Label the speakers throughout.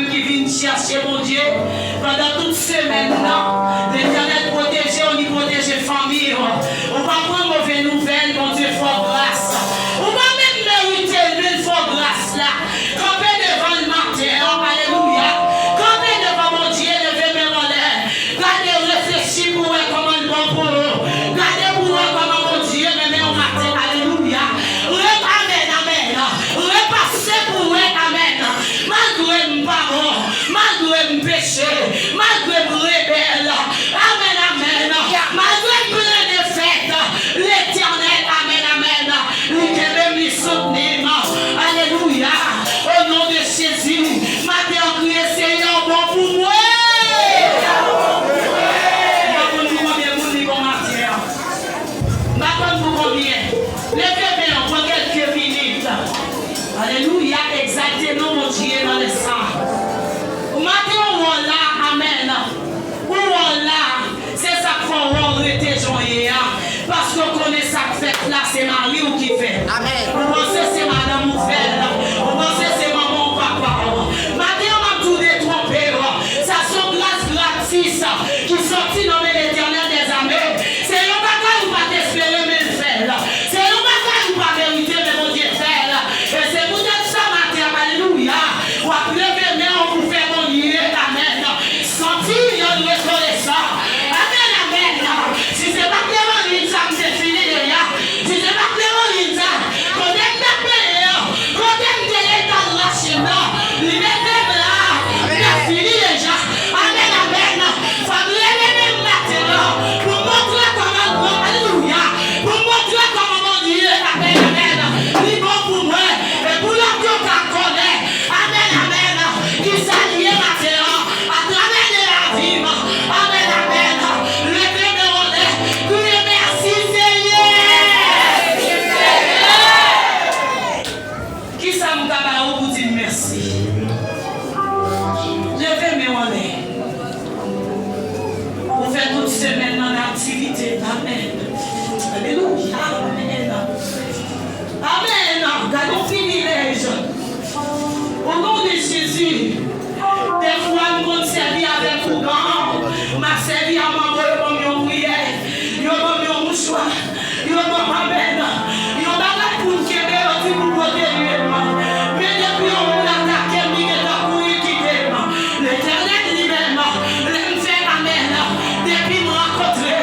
Speaker 1: même qui viennent chercher mon Dieu pendant toute semaine. L'Éternel protège, on y protège la famille. On va prendre mauvaise nouvelle, mon Dieu, fort grâce. On va même mériter une fort grâce là. Camper devant le matin, alléluia. Camper devant mon Dieu, lever mes mains là. Gardez, réfléchir pour voir comment le bon pour eux. Gardez pour voir comment mon Dieu me met au matin, alléluia. Amen, amen. Repassez pour eux, amen. Malgré mes parents, malgré mes péchés, malgré mes rebelles, amen, amen. Malgré mes défaites, l'Éternel, amen, amen. Il peut même les soutenir, alléluia. Au nom de Jésus, ma terre crié, Seigneur, bon pour moi. Levez-moi pour quelques minutes. Alléluia, exactement mon Dieu dans le sang. Maintenant, on là, amen. Où on là, c'est ça qu'on va arrêter joyeux. Parce qu'on connaît ça que fait là, c'est Marie ou qui fait. Amen. Vous pensez c'est madame ou fait. Vous pensez c'est maman ou papa. Maintenant, on a tout détrompé. Ça sont grâce gratis qui sortit dans l'Éternel des armées. C'est le bagage où pas t'espérer, mais le faire. C'est le bagage où pas mériter, mais mon Dieu faire. Et c'est pour ça, matin, alléluia. Ou après, mais on vous fait mon Dieu, amen. Sentir, on reconnaît ça. Amen, amen. Si c'est pas clairement, ça me définit déjà. Si c'est pas clairement, ça, quand on aime t'appeler, quand on aime t'aider dans la chaîne, il est même là. Il a fini déjà. Amen, amen. Famille, même maintenant, pour montrer comment, alléluia, pour montrer comment mon Dieu, amen, amen. Il est bon pour moi, et pour l'autre qu'on connaît, amen, amen, qui s'allie maintenant, à travers la vie, amen, amen. Levez-moi, criez merci, Seigneur. Qui ça me tabac pour dire merci? Levez-moi, vous faites toute semaine dans l'activité, amen. Alléluia, amen. Amen. Gardons privilège. Au nom de Jésus, des fois, nous avons servi avec vous grand. M'a servi à manger comme une prière. Nous avons un mouchoir. Nous avons un amen. Nous avons un pour qui est bien pour protéger. Mais depuis on l'a attaqué, nous avons pour quitter. L'Éternel lui-même, l'aime faire amen. Depuis nous rencontrer,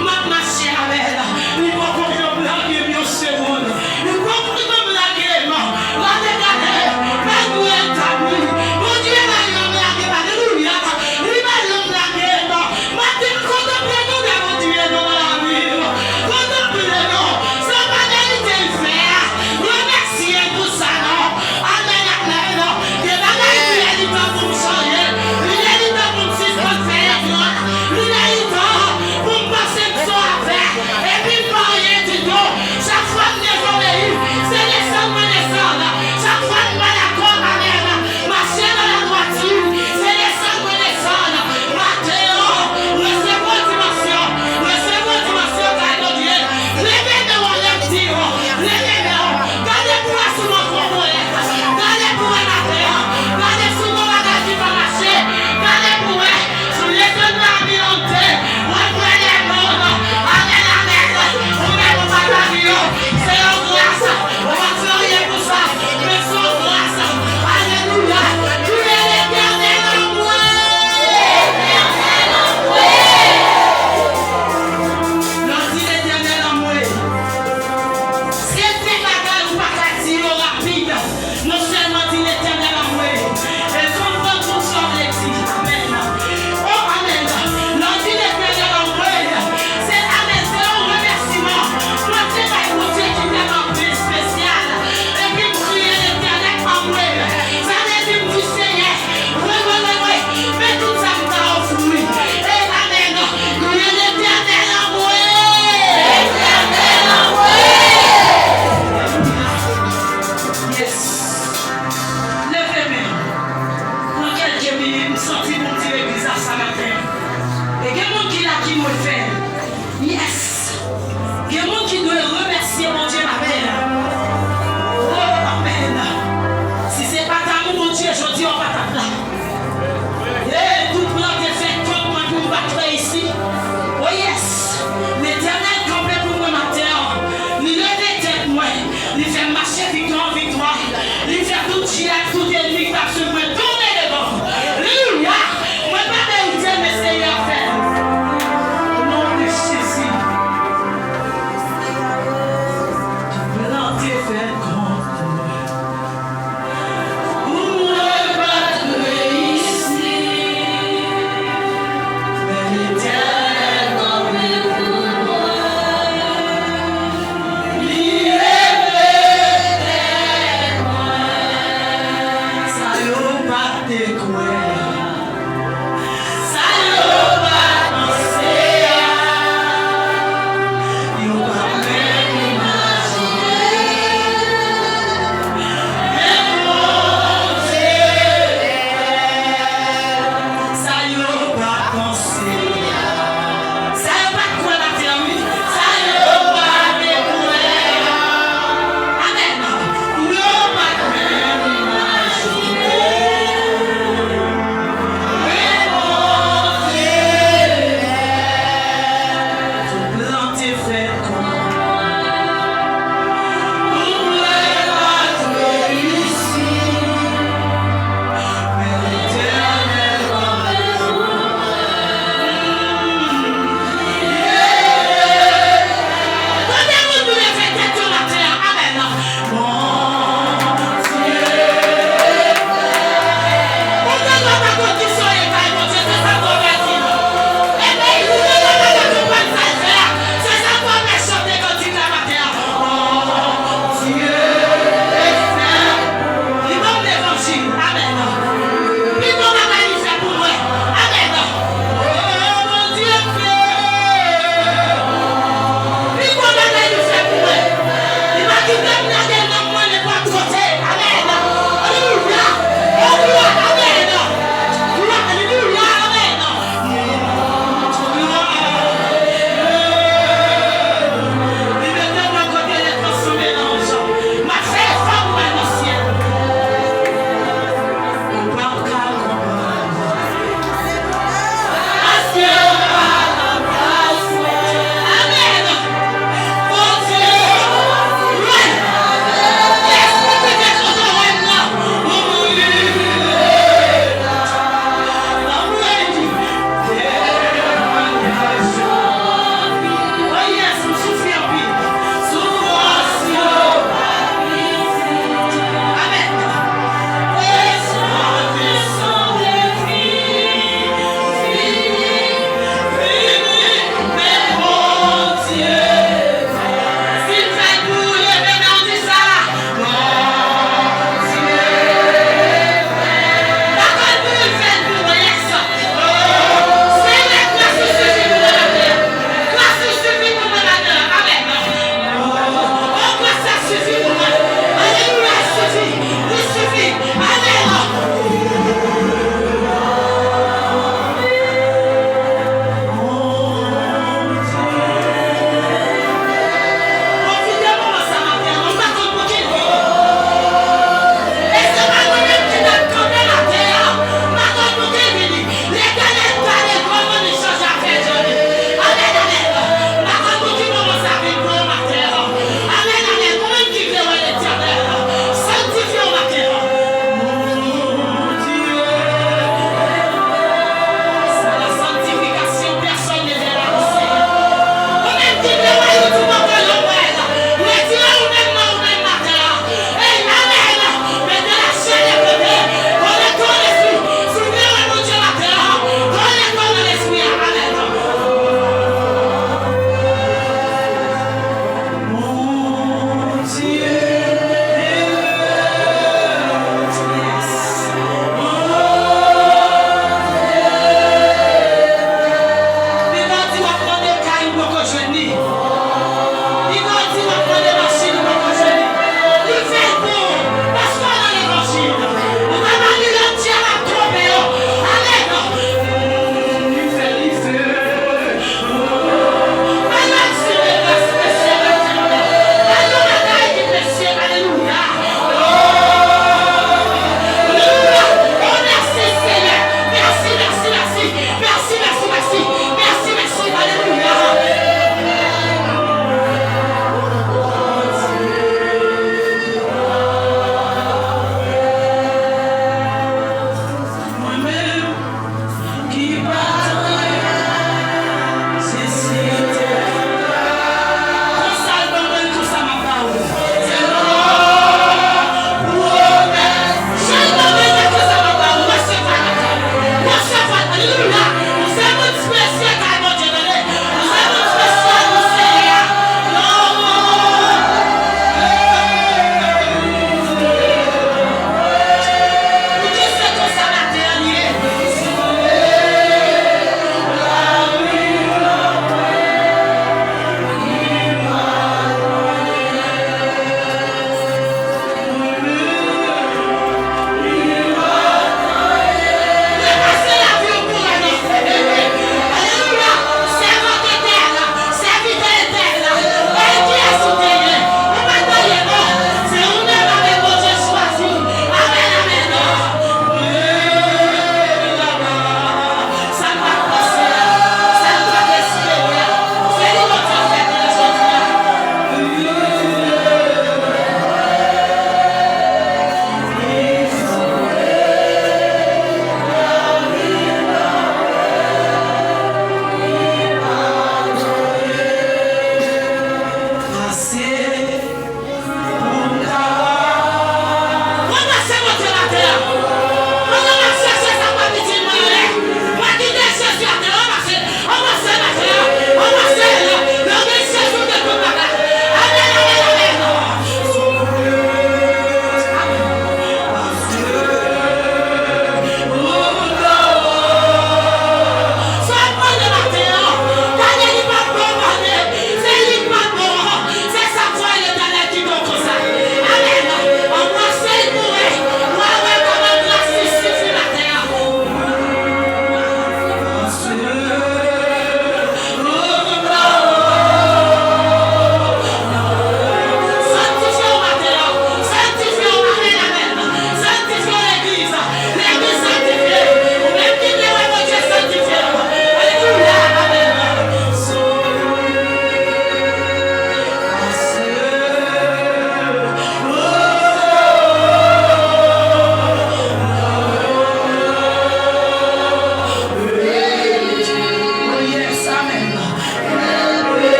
Speaker 1: m'a marché avec elle. Il va comprendre blague, bien seconde. Il comprend blague, la dégager. Malgré ta nuit, mon Dieu va y blague, alléluia. Il va y blague, ma tête contemple-nous de mon Dieu dans la vie. Contemple-nous, ça va l'aider le faire. Remerciez pour ça, non? Amen, amen. Que la vie est du temps pour me changer. Il est du temps pour me faire. Il est du temps pour me passer de son affaire. Et puis, pas rien du tout. Chaque fois que j'ai obéi, c'est les sangs de descendre. Chaque fois que je d'accord, amen. Marcher dans la droiture, c'est les sangs de descendre. Mathéo, recevez dimension. Recevez dimension, car de Dieu. Levez-moi, lève-moi. Levez-moi. Gardez pour moi sous mon contrôle. Gardez pour moi ma terre. Gardez sous mon bagage qui va marcher. Gardez pour moi sous les deux de la vie en terre. Reprenez le monde. Amen, amen. Vous mettez mon bagage. C'est en grâce. On va faire rien pour ça. Mais sans grâce. Alléluia. Tu es l'Éternel en moi. L'Éternel en moi. Non, dis l'Éternel en moi. C'est des bagages ou pas rapide. Non seulement dit l'Éternel en moi. Et comprendre tout ça, amen. Oh, amen. Non, dit l'Éternel en moi. C'est amen. C'est un remerciement. Moi, c'est pas une Dieu qui m'aime en plus spécial. Et puis, prier l'Éternel en moi. Ça veut dire que Seigneur, revenez-moi. Mais tout ça me t'a offert. Et amen. Prier l'Éternel en moi. L'Éternel en moi. Yes. Levez-moi. Dans quelques minutes, nous sortons pour dire l'église à ce matin. Et il y a des gens qui me fait. Yes. Il y a des gens qui doivent remercier mon Dieu matin. Oh, amen. Si ce n'est pas ta mon Dieu, je dis on va t'appeler.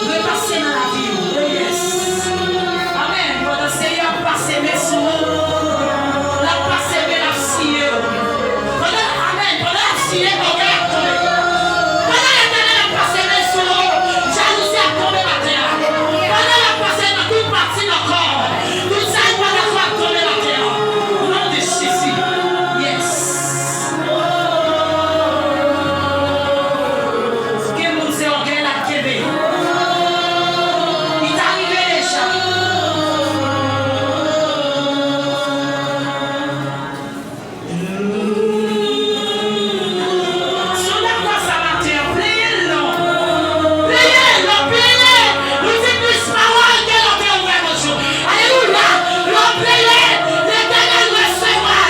Speaker 1: Repasser dans la vie. Oh yes. Amen. Pendant que Seigneur passe mes sous. La passe mes la scie. Amen. Pendant la scie, regarde. Pendant l'éternel a passé mes sous. Jalousie a tombé la terre. Pendant la passe dans toute partie de corps. Tout ça est pas d'accord à tomber la terre. Au nom de Jésus. Yes. Quel monde c'est orgueil la Québec. Il est arrivé déjà. Son accord ça va te pliez-le. Pliez-le, pliez. Nous disons plus parole que l'on peut ouvrir vos jours. Alléluia. L'on pliez. L'éternel recevra.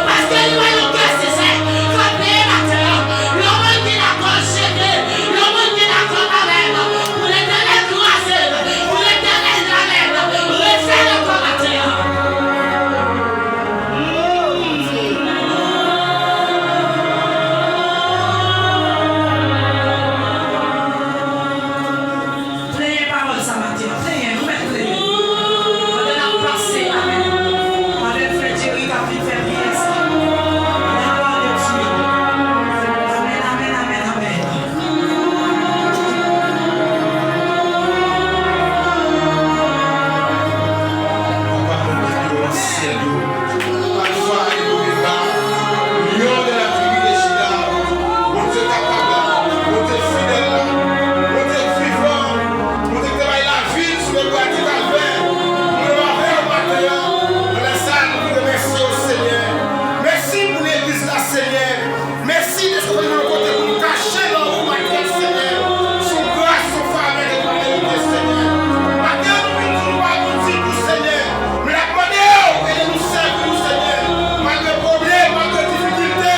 Speaker 1: Parce que nous voyons que c'est ça. L'on pliez la terre. Le monde qui n'a pas jeté. Le monde qui n'a pas malade. Pour l'éternel croisé. Pour l'éternel malade. Refais le corps la terre. Priez parole ça matin. Priez, nous mettons les mains. On a passé, amen. Avec frère Thierry qui a pu faire bien ça. La parole de Dieu. Amen, amen, amen, amen.
Speaker 2: Merci de ce que vous nous côté pour nous cacher dans vos maquettes, Seigneur. Son grâce, son faveur et la vérité, Seigneur. Maintenant, nous ne pouvons pas nous dire tout, Seigneur. Mais la demande et de nous servir, Seigneur. Malgré problème, malgré difficulté,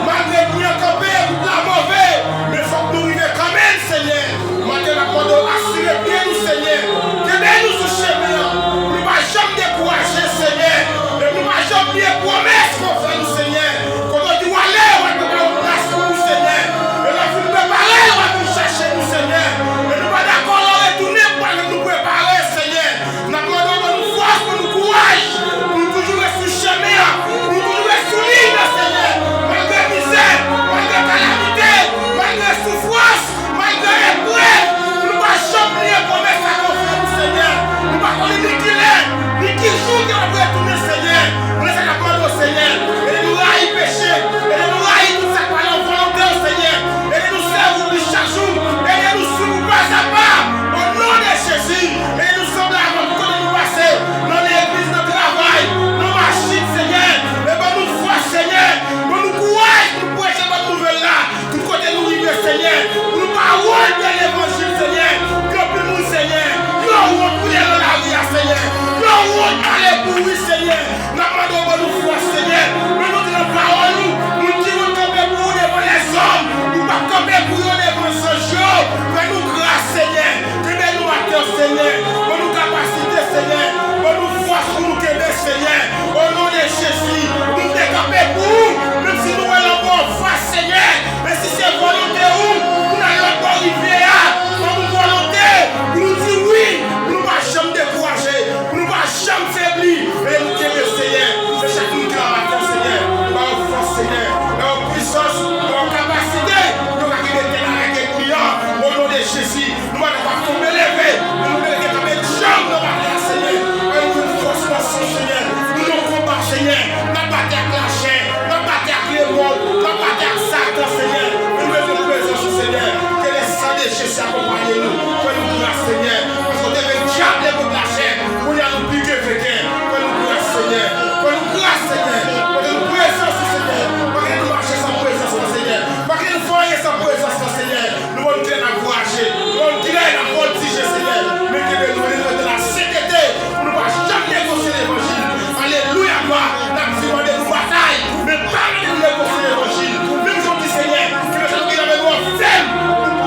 Speaker 2: malgré bien camper, tout la mauvais. Mais il faut que nous arrivions quand même, Seigneur. Maintenant, la demande assurer bien nous, Seigneur. Que bien nous sur chemin. Nous ne pas jamais décourager, Seigneur. Et nous ne pas jamais bien promesse qu'on fait, nous, Seigneur. Quand on dit, allez, on va te faire une place pour nous, Seigneur. Et là, vous nous préparez, on va nous chercher, nous, Seigneur. Et nous pas d'accord à retourner pour aller nous préparer, Seigneur. Nous demandons de nous force, de nous courage, pour nous toujours rester sur chemin, pour nous toujours rester sur ligne, Seigneur. Malgré misère, malgré calamité, malgré souffrance, malgré épreuve, nous ne pas jamais promesse à nos frères, Seigneur. Nous ne pas qu'on les liquider, ni qui joue qui va retourner, Seigneur. Nous laissons la parole au Seigneur. Et nous raillons péché, et nous raillons tout ça par la volonté au Seigneur. Et nous servons plus chaque jour, et nous suivons pas à pas, au nom de Jésus. Et nous sommes là avant que nous passer dans l'église de travail, nos machines, Seigneur. Et ben nous foi, Seigneur. Pour nous courage, pour prêcher votre nouvelle là. Tout côté nous vivre, Seigneur. Pour nous paroles de l'évangile, Seigneur. Que pour nous, Seigneur. Nous avons pour dans la vie, Seigneur. Nous avons aller pour lui, Seigneur. Nous demandons de nous foi, Seigneur. Mais nous disons parole, nous disons camper pour nous devant les hommes. Nous pas camper pour nous devant ce jour. Fais-nous grâce, Seigneur. Que nous matin, Seigneur. Pour nous capacité, Seigneur. Pour nous force, pour nous aider, Seigneur. Au nom de Jésus, nous décamper pour nous. Même si nous allons en face, Seigneur. Mais si c'est volonté où, nous n'allons pas arriver à. Pour nous volonté, pour nous dire oui. Pour nous pas jamais décourager. Pour nous pas jamais faiblir. Et nous aider, Seigneur. C'est chaque nous qui a la force, Seigneur. Par la force, Seigneur. Par la puissance, par la capacité. Nous allons arriver avec les clients. Au nom de Jésus, nous allons pas tomber lever. Nous allons tomber de jambes dans la terre, Seigneur. Et nous nous forçons, Seigneur. Nous nous combattons, Seigneur. Nous battons avec la chair. Nous battons avec les mots. Nous battons avec Satan, Seigneur. Nous mettons présence, Seigneur. Que les sangs de Jésus accompagnent nous. Fais-nous grâce, Seigneur. Parce qu'on devait diable les mots de la chair. Pour y aller nous piquer, fais-nous grâce, Seigneur. Fais-nous grâce, Seigneur. Fais-nous présence, Seigneur. Pas que nous marchions sans présence, Seigneur. Pas que nous voyions sans présence, Seigneur. Nous allons nous encourager. Nous allons nous voltiger, Seigneur. Mais que nous allons de la sécurité. Pour ne pas jamais négocier l'évangile. Alléluia, gloire. Nous avons des batailles. Mais pas de négocier l'évangile. Même si on dit, Seigneur, que nous avons des lois fermes.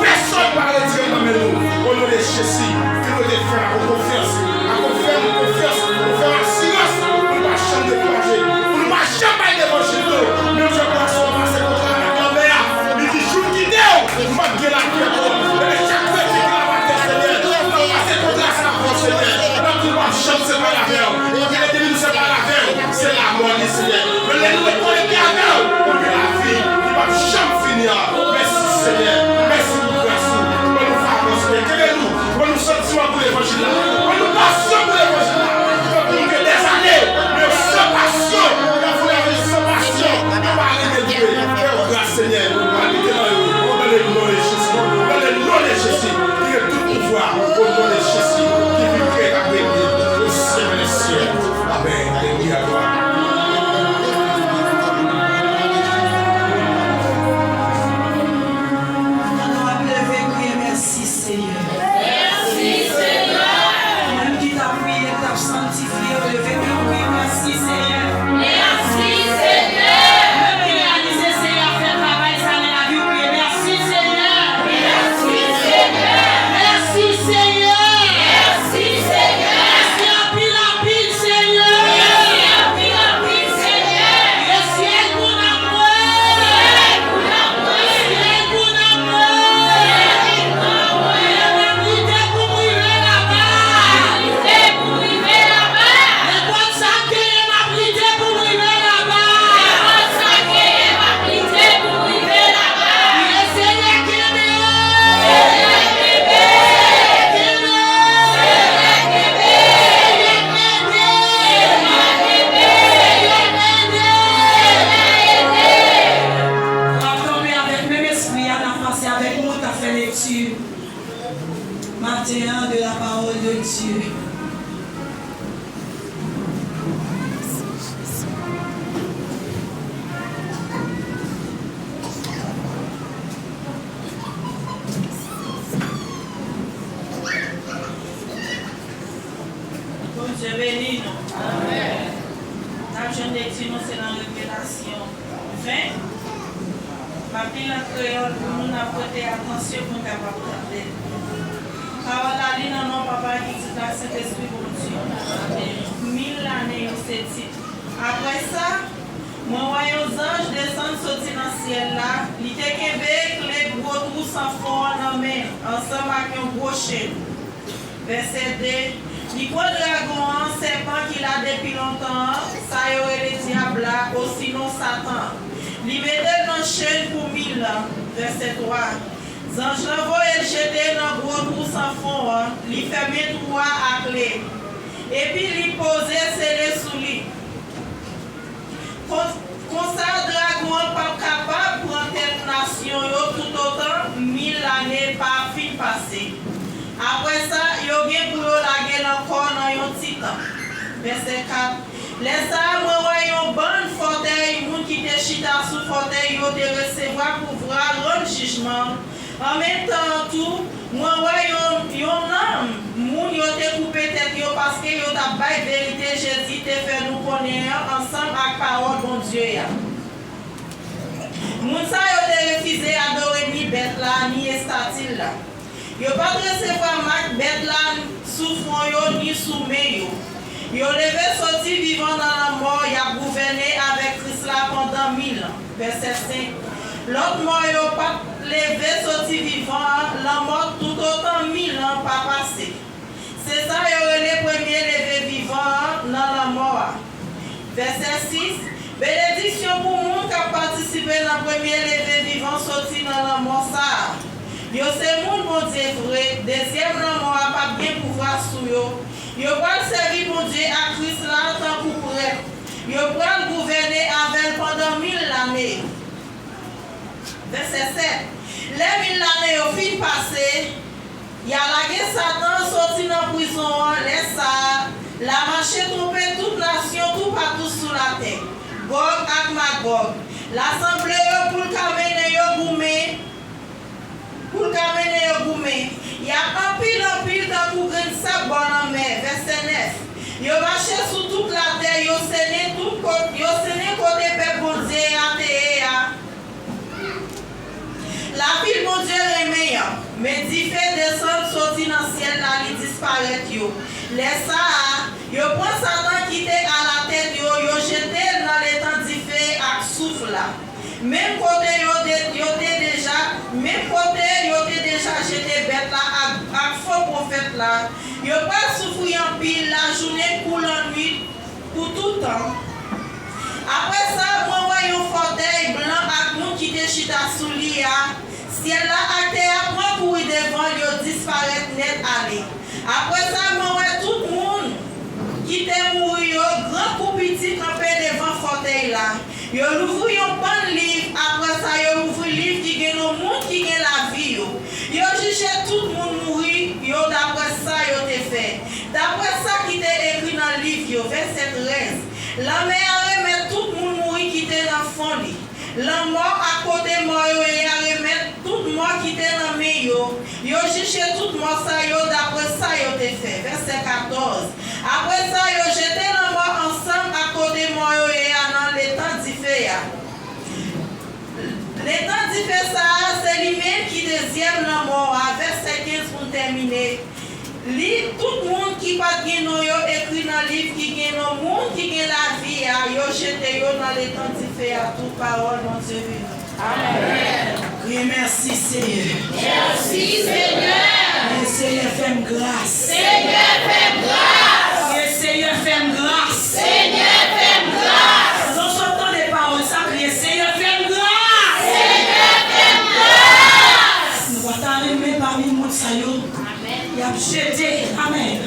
Speaker 2: Personne ne va retirer dans au nom de Jésus, qui vivrait à bénir au ciel des cieux. Amen. Alléluia.
Speaker 1: Merci Seigneur. Merci Seigneur. Même qui t'a prié, t'a sanctifié, levé, merci Seigneur. Merci Seigneur. Même qui réalisé Seigneur, fait travail, ça n'est la vie, prier. Merci Seigneur. Merci Seigneur. Merci Seigneur. Merci Seigneur. Merci à pile Seigneur. Merci à pile Seigneur. Merci à bon amour. Matin de la parole de Dieu. Bon Dieu béni nous. Amen. La jeune lecture, c'est dans Révélation 20. Ma pile en créole pour nous apporter attention pour nous capables de parole la ligne non papa qui dit la Saint-Esprit pour Dieu. 1000 années c'est titre. Après ça, moi voyais aux anges descendre sortir dans le ciel là, il était Québec les gros trous sans fond en main, ensemble avec un gros chien. Verset 2. Il prend dragon, un serpent qu'il a depuis longtemps, ça y aurait le diable là, ou sinon Satan. Il mettait dans le chaîne pour 1000 ans. Verset 3. Zange l'envoie et jeter dans le gros trou sans fond, il fermait trois à clé. Et puis il posait scellé sous lui. Comme ça, dragon pas capable de prendre cette nation tout autant 1000 années par fin passé. Après ça, il y a bien pour la guerre encore dans un petit temps. Verset 4. Les âmes voyons bonne fauteuil, moun qui te chita sous fauteuil, yo te recevoir pour voir le jugement. En même temps, tout, moi voyons yon homme, moun yo te coupé tête yo parce que yo t'a bail vérité, Jésus te fait nous connaître ensemble avec parole bon Dieu. Moun sa yo te refusé adorer ni bête là, ni statue là. Yo pas recevoir marque bête là sous front yo ni sous main yo. Yo levé sorti vivant dans la mort, y a gouverné avec Christ là pendant 1000 ans. Verset 5. L'autre mort yo pas levé sorti vivant, la mort tout autant 1000 ans pas passé. C'est ça yo les premiers levé vivant dans la mort. Verset 6. Bénédiction pour monde qui a participé dans le premier levé vivant sorti dans la mort ça. Yo c'est monde bon Dieu vrai, deuxième la mort a pas bien pouvoir sur yo. Yo va servir mon Dieu à Christ là tant pour prêt. Yo va gouverner avec pendant 1000 années. Verset 7. Les 1000 années au fin passé, il y a la guerre Satan sorti dans la prison, laisse ça, la marché trompé toute nation, tout partout sur la terre. Gog ak Magog. L'assemblée pour caminer yo goumé. Pour caminer yo goumé. Il y a un pile dans pour gagner ça bon en mer. Verset 9. Yo marché sur toute la terre, yo séné tout côté, yo séné côté peuple bon Dieu à terre. La ville mon Dieu remet, mais dit fait descendre sortir dans le ciel là, il disparaît yo. Laisse ça, yo prend Satan qui était à la tête yo jeté dans les temps d'y fait avec souffle là. Même côté yo déjà jeté bête là avec faux prophète là. Yo pas souffrir en pile la journée pour la nuit pour tout temps. Après ça, moi voyons fauteuil blanc avec moun qui te chita sous lia. Ciel là à terre prend pour devant yo disparaître net aller. Après ça, moi ouais tout le monde qui te mouri yo grand coup petit campé devant fauteuil là. Yo ouvre yon bon livre, après ça yo ouvre livre qui gagne le monde qui gagne la vie yo. Yo juge
Speaker 3: met tout le monde mourir, yo d'après ça, yo te fait. D'après ça qui était écrit dans le livre, verset 13. La mère remet tout le monde mourir qui était dans le fond. La mort à côté de moi, et à remettre tout le monde qui était dans le milieu. Yo cherché tout le monde ça, yo d'après ça, yo te fait. Verset 14. Après ça, yo jeté la mort ensemble à côté de moi, et dans l'étang d'Iféa. L'étang d'Iféa, c'est lui-même qui deuxième la mort, verset 15 pour terminer. Tout le monde qui pas de nom écrit dans le livre qui gagne le monde qui gagne la vie yo jeté yo dans les temps d'Iféa toute parole mon Dieu.
Speaker 1: Amen. Oui, merci Seigneur.
Speaker 4: Merci Seigneur.
Speaker 1: Et Seigneur fait grâce.
Speaker 4: Seigneur fait grâce.
Speaker 1: Et Seigneur fait grâce.
Speaker 4: Seigneur fait grâce.
Speaker 1: Nous sortons des paroles sacrées. Seigneur fait grâce.
Speaker 4: Seigneur fait grâce.
Speaker 1: Nous allons t'arriver parmi nous saillons. Il a jeté. Amen.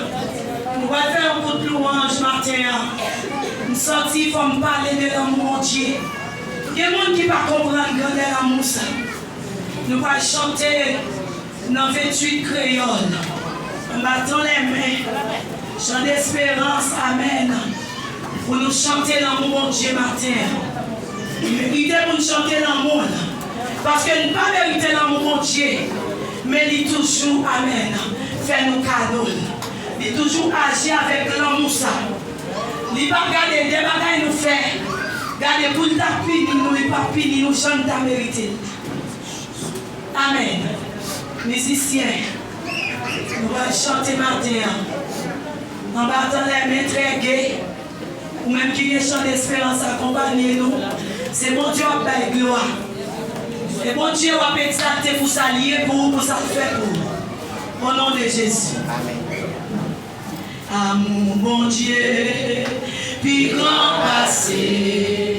Speaker 1: Nous allons faire un coup de louange matin. Nous sortis pour me parler de l'amour de Dieu. Il y a des gens qui ne comprennent pas de l'amour. Nous allons chanter dans 28 créoles. Nous battons les mains. Chant d'espérance. Amen. Pour nous chanter l'amour de Dieu matin. Il est pour nous chanter l'amour. Parce que nous ne pas mériter l'amour de Dieu. Mais il toujours, amen, fait nos cadeaux. Il toujours agit avec l'amour. Il ne va pas regarder des bagailles nous fait. Regardez pour le tapis, nous ne pas pini, nous chantons ta mérité. Amen. Musiciens, nous allons chanter matin. En battant les mains très gaies. Ou même qui vient chanter d'espérance accompagner nous. C'est mon Dieu qui a gloire. Et bon Dieu va exalter pour s'allier pour ça faire pour. Au nom de Jésus. Amour, bon Dieu, puis grand passé.